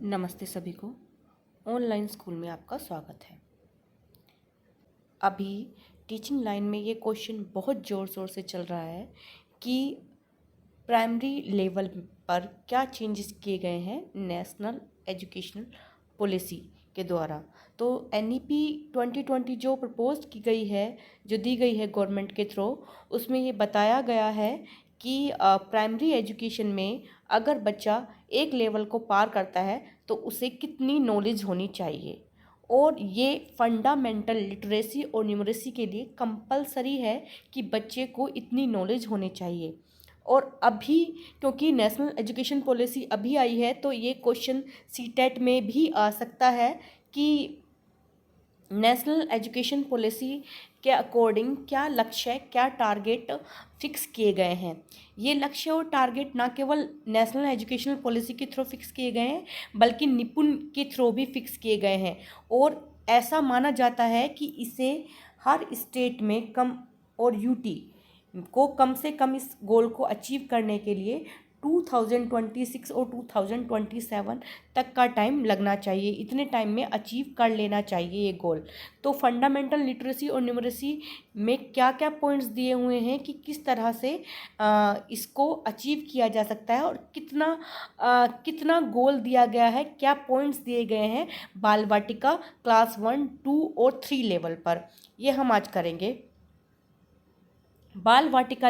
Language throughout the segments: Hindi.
नमस्ते सभी को। ऑनलाइन स्कूल में आपका स्वागत है। अभी टीचिंग लाइन में ये क्वेश्चन बहुत ज़ोर शोर से चल रहा है कि प्राइमरी लेवल पर क्या चेंजेस किए गए हैं नेशनल एजुकेशनल पॉलिसी के द्वारा। तो NEP 2020 जो प्रपोज की गई है, जो दी गई है गवर्नमेंट के थ्रू, उसमें ये बताया गया है कि प्राइमरी एजुकेशन में अगर बच्चा एक लेवल को पार करता है तो उसे कितनी नॉलेज होनी चाहिए, और ये फंडामेंटल लिटरेसी और न्यूमरेसी के लिए कंपलसरी है कि बच्चे को इतनी नॉलेज होनी चाहिए। और अभी क्योंकि नेशनल एजुकेशन पॉलिसी अभी आई है तो ये क्वेश्चन CTET में भी आ सकता है कि नेशनल एजुकेशन पॉलिसी के अकॉर्डिंग क्या लक्ष्य, क्या टारगेट फिक्स किए गए हैं। ये लक्ष्य और टारगेट ना केवल नेशनल एजुकेशनल पॉलिसी के थ्रू फिक्स किए गए हैं बल्कि निपुण के थ्रू भी फिक्स किए गए हैं। और ऐसा माना जाता है कि इसे हर स्टेट में कम और UT को कम से कम इस गोल को अचीव करने के लिए 2026 और 2027 तक का टाइम लगना चाहिए। इतने टाइम में अचीव कर लेना चाहिए ये गोल। तो फंडामेंटल लिटरेसी और न्यूमरेसी में क्या क्या पॉइंट्स दिए हुए हैं कि किस तरह से इसको अचीव किया जा सकता है और कितना गोल दिया गया है, क्या पॉइंट्स दिए गए हैं बाल वाटिका क्लास 1, 2 और 3 लेवल पर, ये हम आज करेंगे। बाल वाटिका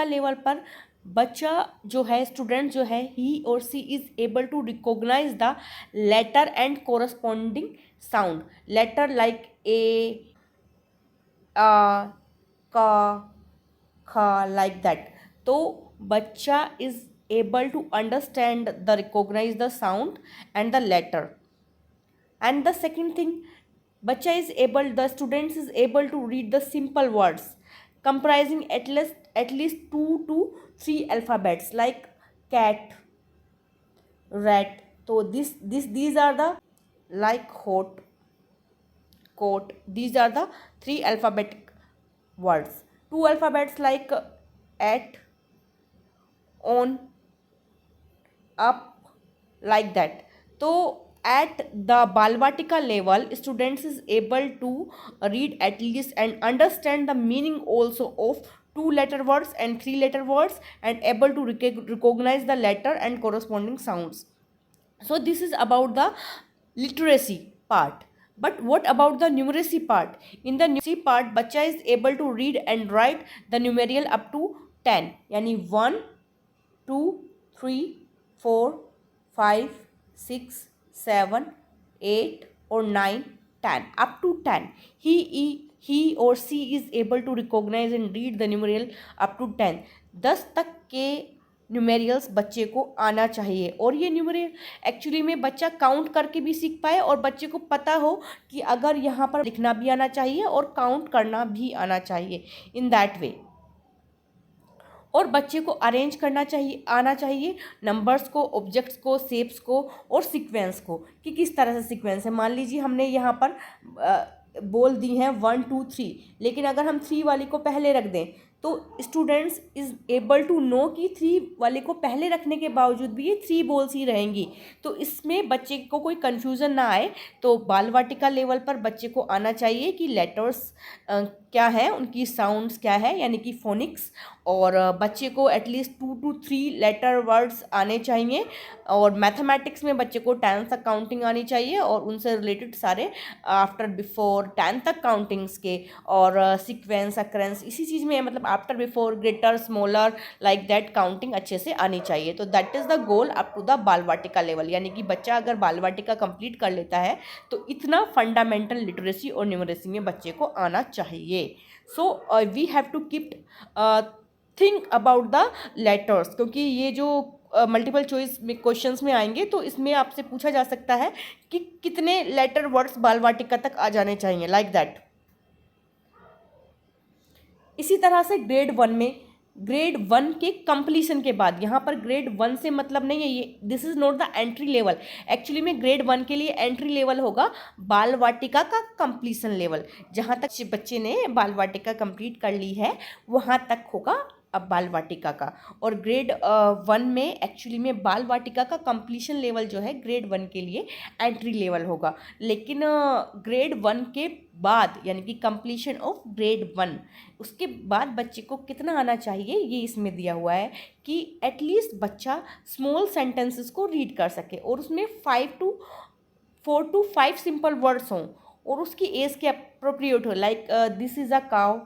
लेवल पर बच्चा जो है, स्टूडेंट जो है, ही और she is able to recognize the letter and corresponding sound. Letter like ए, आ, का, खा, लाइक दैट। तो बच्चा is able to understand the recognize the sound and the letter. And the second thing, the students is able to read the simple words comprising at least 2 to 3 alphabets like cat, rat. So these are the like hot, coat. These are the 3 alphabetic words. 2 alphabets like at, on, up, like that. So at the Balvatika level, students is able to read at least and understand the meaning also of 2-letter words and 3-letter words, and able to recognize the letter and corresponding sounds. So this is about the literacy part. But what about the numeracy part? In the numeracy part, बच्चा is able to read and write the numeral up to 10, यानी 1, 2, 3, 4, 5, 6, 7, 8 or 9, 10, up to 10. He or she is able to recognize and read the numeral up to 10. 10 तक के न्यूमेरियल्स बच्चे को आना चाहिए, और ये न्यूमेरियल एक्चुअली में बच्चा काउंट करके भी सीख पाए और बच्चे को पता हो कि अगर यहाँ पर लिखना भी आना चाहिए और काउंट करना भी आना चाहिए, इन दैट वे। और बच्चे को अरेंज करना चाहिए, आना चाहिए नंबर्स को, ऑब्जेक्ट्स को, शेप्स को और सीक्वेंस को, कि किस तरह से सीक्वेंस है। मान लीजिए हमने यहाँ पर बोल दी हैं 1, 2, 3, लेकिन अगर हम 3 वाली को पहले रख दें तो students is able to know कि 3 वाले को पहले रखने के बावजूद भी ये 3 बोल्स ही रहेंगी। तो इसमें बच्चे को कोई कन्फ्यूज़न ना आए। तो बाल वाटिका लेवल पर बच्चे को आना चाहिए कि लेटर्स क्या है, उनकी साउंड्स क्या है, यानी कि फोनिक्स। और बच्चे को एटलीस्ट 2 to 3 लेटर वर्ड्स आने चाहिए। और मैथमेटिक्स में बच्चे को 10 तक काउंटिंग आनी चाहिए और उनसे रिलेटेड सारे आफ्टर, बिफोर, 10 तक काउंटिंग्स के, और सीक्वेंस, अकरेंस, इसी चीज़ में मतलब after, before, greater, smaller, like that counting अच्छे से आनी चाहिए। तो that is the goal up to the Bal Vatika level, यानी कि बच्चा अगर बाल वाटिका कंप्लीट कर लेता है तो इतना फंडामेंटल लिटरेसी और न्यूमरेसी में बच्चे को आना चाहिए। So we have to keep think about the letters, क्योंकि ये जो मल्टीपल चॉइस में क्वेश्चंस में आएंगे तो इसमें आपसे पूछा जा सकता है कि कितने लेटर वर्ड्स बाल वाटिका तक आ जाने चाहिए, लाइक दैट। इसी तरह से ग्रेड 1 के कंप्लीशन के बाद, यहाँ पर ग्रेड 1 से मतलब नहीं है ये, this is not the entry level. Actually में ग्रेड 1 के लिए एंट्री लेवल होगा बाल वाटिका का कंप्लीशन लेवल। जहाँ तक बच्चे ने बाल वाटिका कंप्लीट कर ली है वहाँ तक होगा बाल वाटिका का। और ग्रेड 1 में एक्चुअली में बाल वाटिका का कंप्लीशन लेवल जो है ग्रेड 1 के लिए एंट्री लेवल होगा, लेकिन ग्रेड 1 के बाद यानी कि कंप्लीशन ऑफ ग्रेड 1 उसके बाद बच्चे को कितना आना चाहिए ये इसमें दिया हुआ है कि एटलीस्ट बच्चा स्मॉल सेंटेंसेस को रीड कर सके और उसमें 4 to 5 सिंपल वर्ड्स हों और उसकी एज के अप्रोप्रिएट हो। लाइक दिस इज़ अ काव,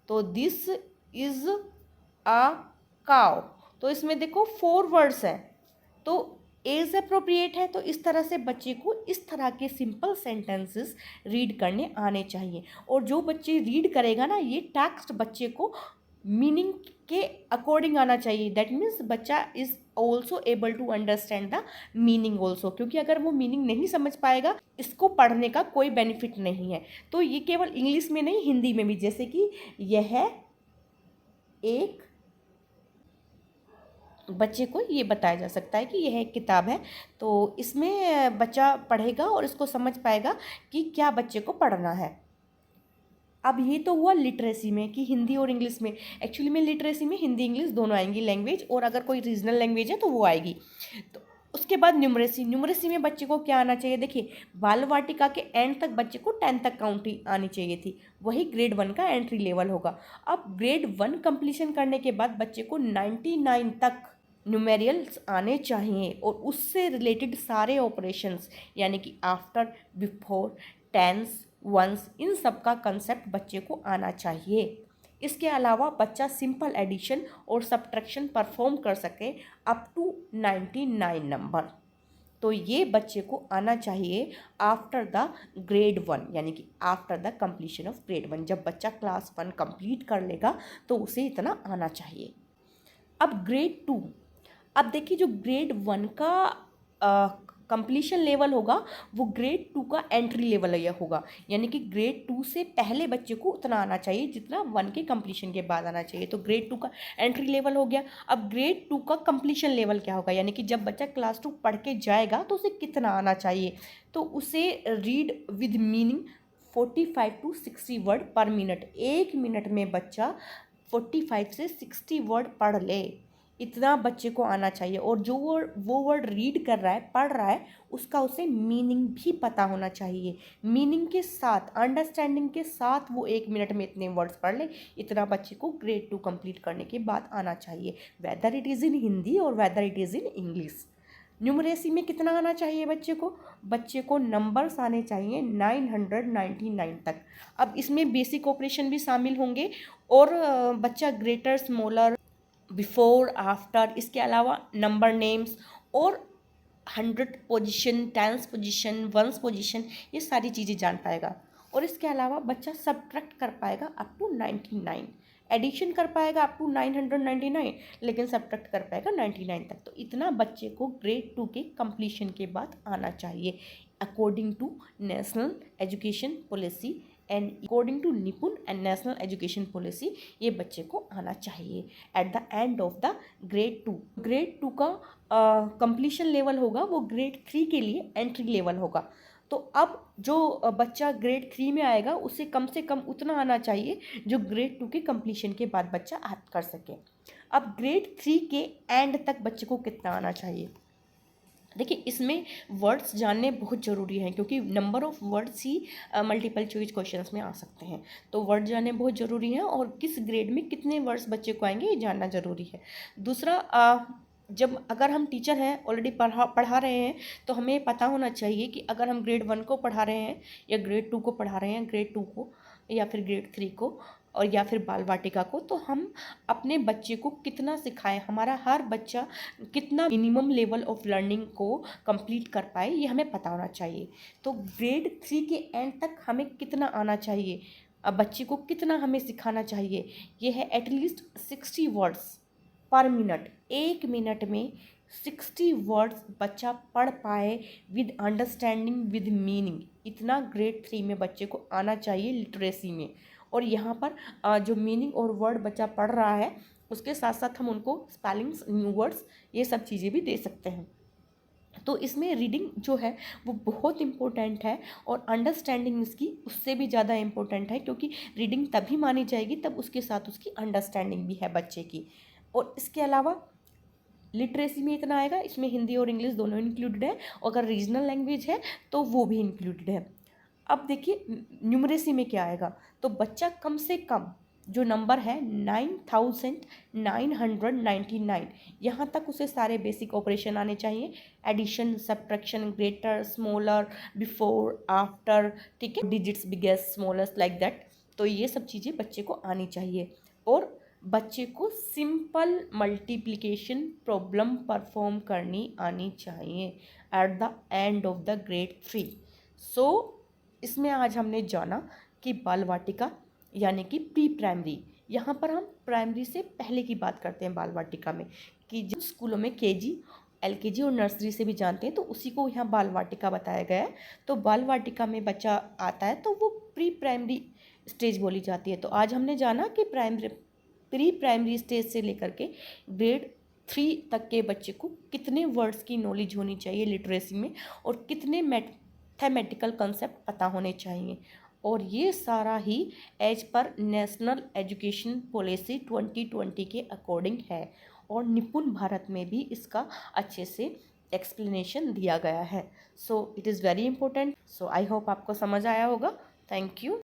तो दिस इज़ अ काव, तो इसमें देखो 4 वर्ड्स हैं, तो एज अप्रोप्रिएट है। तो इस तरह से बच्चे को इस तरह के सिंपल सेंटेंसेस रीड करने आने चाहिए। और जो बच्चे रीड करेगा ना, ये टेक्स्ट बच्चे को मीनिंग के अकॉर्डिंग आना चाहिए। दैट मीन्स बच्चा is also able to understand the meaning also, क्योंकि अगर वो मीनिंग नहीं समझ पाएगा इसको पढ़ने का कोई बेनिफिट नहीं है। तो ये केवल इंग्लिश में नहीं, हिंदी में भी, जैसे कि यह एक, बच्चे को ये बताया जा सकता है कि यह एक किताब है, तो इसमें बच्चा पढ़ेगा और इसको समझ पाएगा कि क्या बच्चे को पढ़ना है। अब ये तो हुआ लिटरेसी में कि हिंदी और इंग्लिश में। एक्चुअली में लिटरेसी में हिंदी इंग्लिश दोनों आएंगी लैंग्वेज, और अगर कोई रीजनल लैंग्वेज है तो वो आएगी। तो उसके बाद न्यूमरेसी में बच्चे को क्या आना चाहिए? देखिए, बाल वाटिका के एंड तक बच्चे को 10 तक काउंटिंग आनी चाहिए थी, वही ग्रेड 1 का एंट्री लेवल होगा। अब ग्रेड 1 कंप्लीशन करने के बाद बच्चे को 99 तक न्यूमेरियल्स आने चाहिए और उससे रिलेटेड सारे ऑपरेशंस यानी कि आफ्टर, बिफोर, टेंस, वंस, इन सब का कंसेप्ट बच्चे को आना चाहिए। इसके अलावा बच्चा सिंपल एडिशन और सब्ट्रैक्शन परफॉर्म कर सके अप टू 99 नंबर। तो ये बच्चे को आना चाहिए आफ्टर द ग्रेड 1 यानी कि after the completion of grade 1। जब बच्चा क्लास 1 कंप्लीट कर लेगा तो उसे इतना आना चाहिए। अब ग्रेड 2, अब देखिए जो ग्रेड 1 का कंप्लीशन लेवल होगा वो ग्रेड 2 का एंट्री लेवल होगा, यानी कि ग्रेड 2 से पहले बच्चे को उतना आना चाहिए जितना 1 के कंप्लीशन के बाद आना चाहिए। तो ग्रेड 2 का एंट्री लेवल हो गया। अब ग्रेड 2 का कंप्लीशन लेवल क्या होगा, यानी कि जब बच्चा क्लास 2 पढ़ के जाएगा तो उसे कितना आना चाहिए? तो उसे read with meaning 45 to 60 word पर मिनट, एक मिनट में बच्चा 45 से 60 वर्ड पढ़ ले, इतना बच्चे को आना चाहिए। और जो वो वर्ड रीड कर रहा है, पढ़ रहा है, उसका उसे मीनिंग भी पता होना चाहिए। मीनिंग के साथ, अंडरस्टैंडिंग के साथ वो एक मिनट में इतने वर्ड्स पढ़ ले, इतना बच्चे को ग्रेड 2 कंप्लीट करने के बाद आना चाहिए, whether it is in Hindi और whether it is in English. Numeracy में कितना आना चाहिए बच्चे को? बच्चे को नंबर्स आने चाहिए 999 तक। अब इसमें बेसिक ऑपरेशन भी शामिल होंगे और बच्चा ग्रेटर, स्मॉलर, बिफोर, आफ्टर, इसके अलावा नंबर नेम्स और 100 पोजीशन, 10 पोजीशन, 1 पोजीशन, ये सारी चीज़ें जान पाएगा। और इसके अलावा बच्चा सब्ट्रैक्ट कर पाएगा अप टू 99, एडिशन कर पाएगा अप टू 999, लेकिन सब्ट्रैक्ट कर पाएगा 99 तक। तो इतना बच्चे को ग्रेड 2 के कंप्लीशन के बाद आना चाहिए according to national education policy and according to Nipun and national education policy. ये बच्चे को आना चाहिए at the end of the grade 2। Grade 2 का कंप्लीशन लेवल होगा वो ग्रेड 3 के लिए एंट्री लेवल होगा। तो अब जो बच्चा ग्रेड 3 में आएगा उसे कम से कम उतना आना चाहिए जो ग्रेड 2 के कंप्लीशन के बाद बच्चा ऐड कर सके। अब ग्रेड 3 के एंड तक बच्चे को कितना आना चाहिए? देखिए, इसमें वर्ड्स जानने बहुत ज़रूरी हैं क्योंकि number of words he multiple choice questions में आ सकते हैं। तो वर्ड जानने बहुत ज़रूरी हैं और किस ग्रेड में कितने वर्ड्स बच्चे को आएंगे ये जानना ज़रूरी है। दूसरा, जब अगर हम टीचर हैं, ऑलरेडी पढ़ा रहे हैं, तो हमें पता होना चाहिए कि अगर हम ग्रेड 1 को पढ़ा रहे हैं या ग्रेड 2 को पढ़ा रहे हैं, ग्रेड 2 को या फिर ग्रेड 3 को और या फिर बाल वाटिका को, तो हम अपने बच्चे को कितना सिखाएं, हमारा हर बच्चा कितना मिनिमम लेवल ऑफ लर्निंग को कंप्लीट कर पाए, ये हमें पता होना चाहिए। तो ग्रेड 3 के एंड तक हमें कितना आना चाहिए, अब बच्चे को कितना हमें सिखाना चाहिए, ये है एटलीस्ट 60 वर्ड्स पर मिनट। एक मिनट में 60 वर्ड्स बच्चा पढ़ पाए विद अंडरस्टैंडिंग, विद मीनिंग, इतना ग्रेड 3 में बच्चे को आना चाहिए लिटरेसी में। और यहाँ पर जो मीनिंग और वर्ड बच्चा पढ़ रहा है उसके साथ साथ हम उनको स्पेलिंग्स, न्यू वर्ड्स, ये सब चीज़ें भी दे सकते हैं। तो इसमें रीडिंग जो है वो बहुत इम्पोर्टेंट है और अंडरस्टैंडिंग इसकी उससे भी ज़्यादा इम्पोर्टेंट है, क्योंकि रीडिंग तभी मानी जाएगी तब उसके साथ उसकी अंडरस्टैंडिंग भी है बच्चे की। और इसके अलावा लिटरेसी में इतना आएगा, इसमें हिंदी और इंग्लिश दोनों इंक्लूडेड है, और अगर रीजनल लैंग्वेज है तो वो भी इंक्लूडेड है। अब देखिए न्यूमरेसी में क्या आएगा, तो बच्चा कम से कम जो नंबर है 9999, यहाँ तक उसे सारे बेसिक ऑपरेशन आने चाहिए, addition, subtraction, greater, smaller, before, after, ठीक है, digits, biggest, smallest, like that. तो ये सब चीज़ें बच्चे को आनी चाहिए। और बच्चे को सिंपल मल्टीप्लिकेशन प्रॉब्लम परफॉर्म करनी आनी चाहिए at the end of the grade 3। सो इसमें आज हमने जाना कि बाल वाटिका यानी कि प्री प्राइमरी, यहाँ पर हम प्राइमरी से पहले की बात करते हैं बाल वाटिका में, कि जिन स्कूलों में केजी, एलकेजी और नर्सरी से भी जानते हैं तो उसी को यहाँ बाल वाटिका बताया गया है। तो बाल वाटिका में बच्चा आता है तो वो प्री प्राइमरी स्टेज बोली जाती है। तो आज हमने जाना कि प्री प्राइमरी स्टेज से लेकर के ग्रेड 3 तक के बच्चे को कितने वर्ड्स की नॉलेज होनी चाहिए लिटरेसी में, और कितने मैथमेटिकल कंसेप्ट पता होने चाहिए। और ये सारा ही एज पर नेशनल एजुकेशन पॉलिसी 2020 के अकॉर्डिंग है, और निपुण भारत में भी इसका अच्छे से एक्सप्लेनेशन दिया गया है। So it is very important. So I hope आपको समझ आया होगा। Thank you.